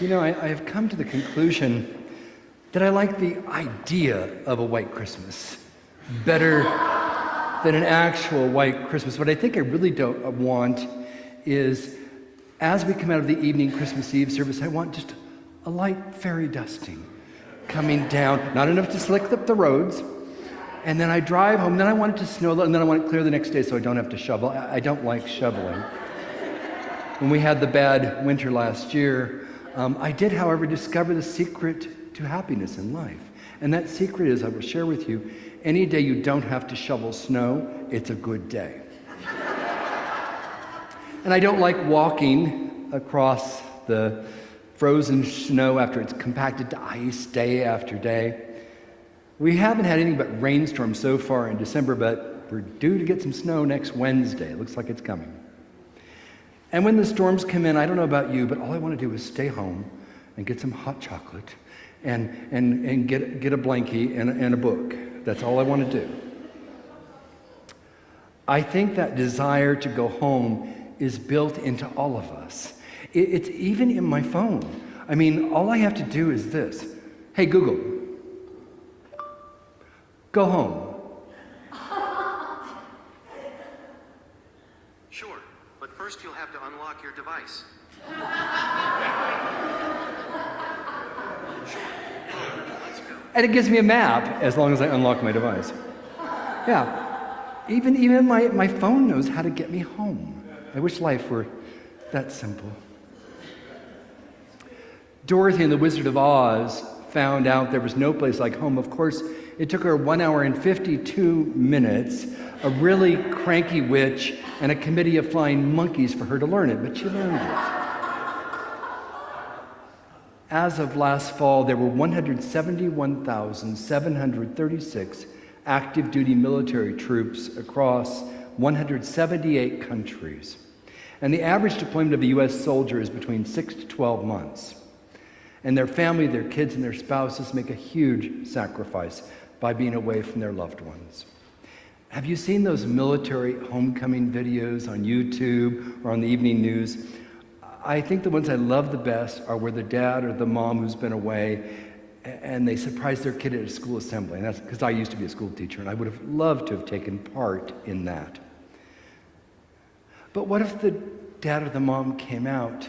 I have come to the conclusion that I like the idea of a white Christmas better than an actual white Christmas. What I think I really don't want is, as we come out of the evening Christmas Eve service, I want just a light fairy dusting coming down, not enough to slick up the roads, and then I drive home, then I want it to snow, and then I want it clear the next day so I don't have to shovel. I don't like shoveling. When we had the bad winter last year, I did, however, discover the secret to happiness in life. And that secret is, I will share with you, any day you don't have to shovel snow, it's a good day. And I don't like walking across the frozen snow after it's compacted to ice day after day. We haven't had anything but rainstorms so far in December, but we're due to get some snow next Wednesday. It looks like it's coming. And when the storms come in, I don't know about you, but all I want to do is stay home and get some hot chocolate and get a blankie and a book. That's all I want to do. I think that desire to go home is built into all of us. It's even in my phone. I mean, all I have to do is this. Hey, Google, go home. Sure, but first you'll have to unlock your device. Sure, let's go. And it gives me a map as long as I unlock my device. Yeah, even my phone knows how to get me home. I wish life were that simple. Dorothy and the Wizard of Oz found out there was no place like home. Of course, it took her 1 hour and 52 minutes, a really cranky witch, and a committee of flying monkeys for her to learn it, but she learned it. As of last fall, there were 171,736 active duty military troops across 178 countries. And the average deployment of a U.S. soldier is between 6 to 12 months. And their family, their kids, and their spouses make a huge sacrifice by being away from their loved ones. Have you seen those military homecoming videos on YouTube or on the evening news? I think the ones I love the best are where the dad or the mom who's been away and they surprise their kid at a school assembly. And that's because I used to be a school teacher and I would have loved to have taken part in that. But what if the dad or the mom came out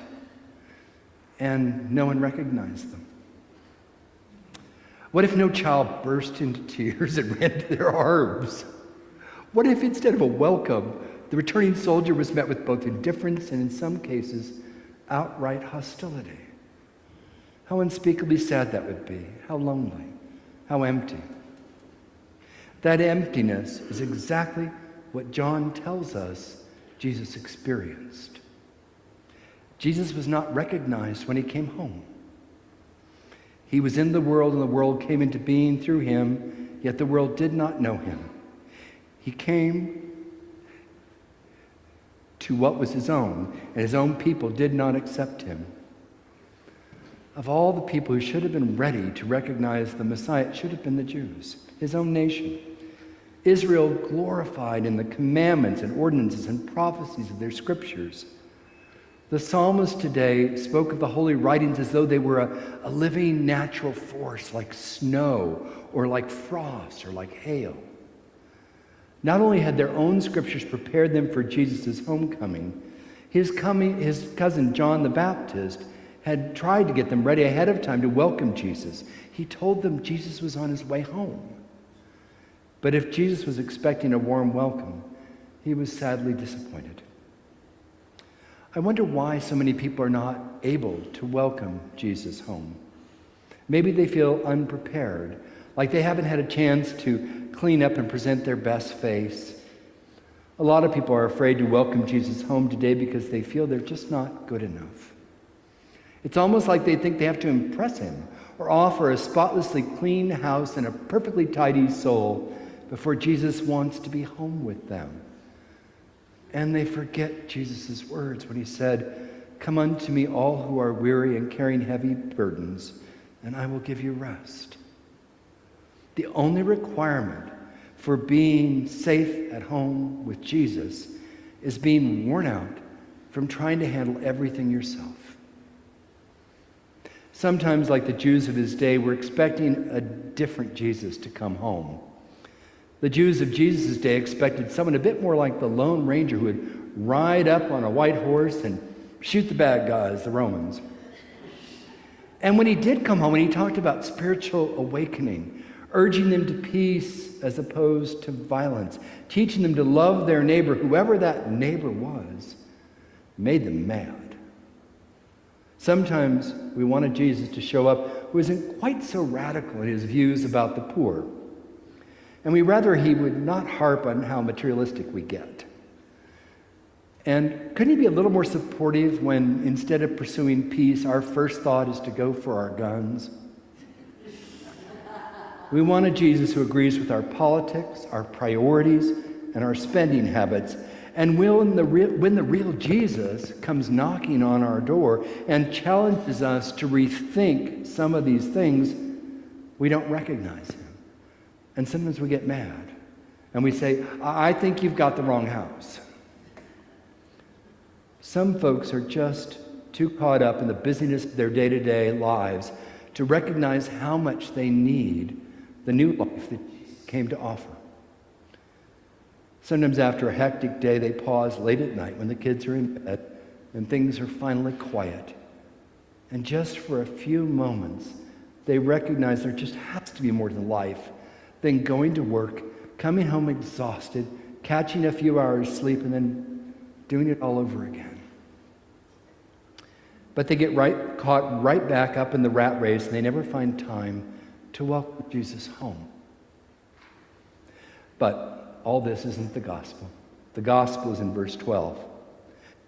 and no one recognized them? What if no child burst into tears and ran to their arms? What if instead of a welcome, the returning soldier was met with both indifference and in some cases, outright hostility? How unspeakably sad that would be. How lonely. How empty. That emptiness is exactly what John tells us Jesus experienced. Jesus was not recognized when he came home. He was in the world, and the world came into being through him, yet the world did not know him. He came to what was his own, and his own people did not accept him. Of all the people who should have been ready to recognize the Messiah, it should have been the Jews, his own nation. Israel glorified in the commandments and ordinances and prophecies of their scriptures. The psalmist today spoke of the holy writings as though they were a living natural force like snow or like frost or like hail. Not only had their own scriptures prepared them for Jesus' homecoming, his cousin John the Baptist had tried to get them ready ahead of time to welcome Jesus. He told them Jesus was on his way home. But if Jesus was expecting a warm welcome, he was sadly disappointed. I wonder why so many people are not able to welcome Jesus home. Maybe they feel unprepared, like they haven't had a chance to clean up and present their best face. A lot of people are afraid to welcome Jesus home today because they feel they're just not good enough. It's almost like they think they have to impress him or offer a spotlessly clean house and a perfectly tidy soul before Jesus wants to be home with them. And they forget Jesus' words when he said, "Come unto me all who are weary and carrying heavy burdens, and I will give you rest." The only requirement for being safe at home with Jesus is being worn out from trying to handle everything yourself. Sometimes, like the Jews of his day, we're expecting a different Jesus to come home. The Jews of Jesus' day expected someone a bit more like the Lone Ranger who would ride up on a white horse and shoot the bad guys, the Romans. And when he did come home, and he talked about spiritual awakening, urging them to peace as opposed to violence, teaching them to love their neighbor, whoever that neighbor was, made them mad. Sometimes we wanted Jesus to show up who isn't quite so radical in his views about the poor. And we rather he would not harp on how materialistic we get. And couldn't he be a little more supportive when instead of pursuing peace, our first thought is to go for our guns? We want a Jesus who agrees with our politics, our priorities, and our spending habits. And when the real Jesus comes knocking on our door and challenges us to rethink some of these things, we don't recognize him. And sometimes we get mad. And we say, I think you've got the wrong house. Some folks are just too caught up in the busyness of their day-to-day lives to recognize how much they need the new life that Jesus came to offer. Sometimes after a hectic day, they pause late at night when the kids are in bed and things are finally quiet. And just for a few moments, they recognize there just has to be more to life than going to work, coming home exhausted, catching a few hours sleep, and then doing it all over again. But they get caught right back up in the rat race, and they never find time to welcome Jesus home. But all this isn't the gospel. The gospel is in verse 12.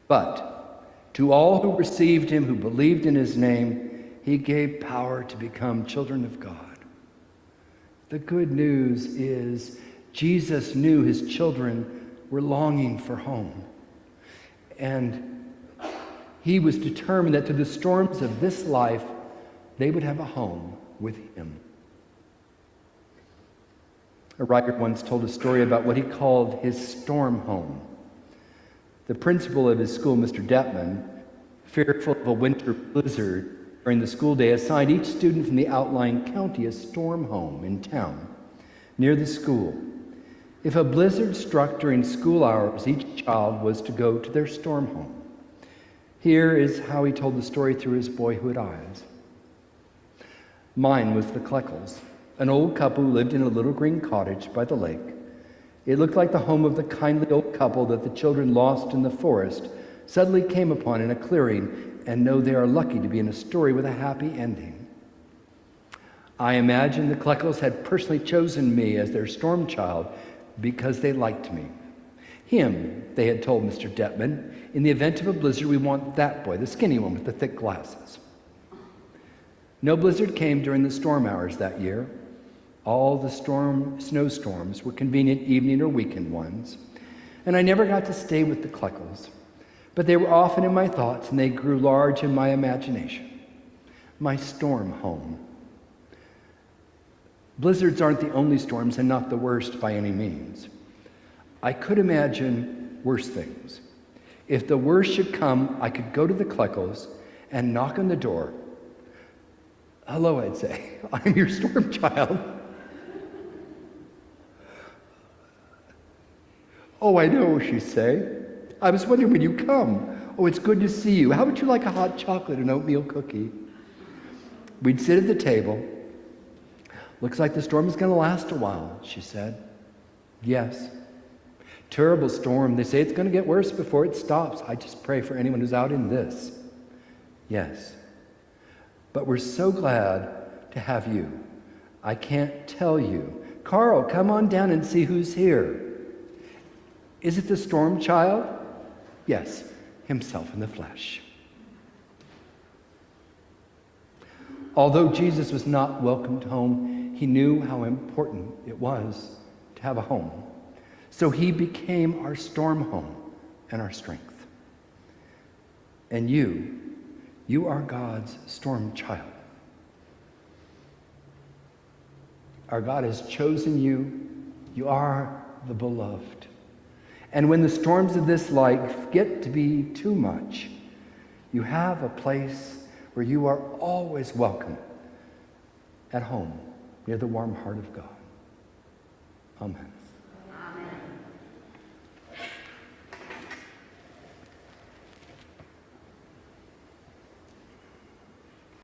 But to all who received him, who believed in his name, he gave power to become children of God. The good news is Jesus knew his children were longing for home. And he was determined that through the storms of this life, they would have a home with him. A writer once told a story about what he called his storm home. The principal of his school, Mr. Detman, fearful of a winter blizzard during the school day, assigned each student from the outlying county a storm home in town near the school. If a blizzard struck during school hours, each child was to go to their storm home. Here is how he told the story through his boyhood eyes. Mine was the Kleckels, an old couple who lived in a little green cottage by the lake. It looked like the home of the kindly old couple that the children lost in the forest suddenly came upon in a clearing and know they are lucky to be in a story with a happy ending. I imagine the Kleckels had personally chosen me as their storm child because they liked me. Him, they had told Mr. Detman, in the event of a blizzard, we want that boy, the skinny one with the thick glasses. No blizzard came during the storm hours that year. All the snowstorms were convenient evening or weekend ones. And I never got to stay with the Kleckels, but they were often in my thoughts and they grew large in my imagination. My storm home. Blizzards aren't the only storms and not the worst by any means. I could imagine worse things. If the worst should come, I could go to the Kleckels and knock on the door. Hello, I'd say. I'm your storm child. Oh, I know, she'd say. I was wondering when you come. Oh, it's good to see you. How would you like a hot chocolate and oatmeal cookie? We'd sit at the table. Looks like the storm is going to last a while, she said. Yes. Terrible storm. They say it's going to get worse before it stops. I just pray for anyone who's out in this. Yes. But we're so glad to have you. I can't tell you. Carl, come on down and see who's here. Is it the storm child? Yes, himself in the flesh. Although Jesus was not welcomed home, he knew how important it was to have a home. So he became our storm home and our strength. And you are God's storm child. Our God has chosen you. You are the beloved. And when the storms of this life get to be too much, you have a place where you are always welcome at home near the warm heart of God. Amen.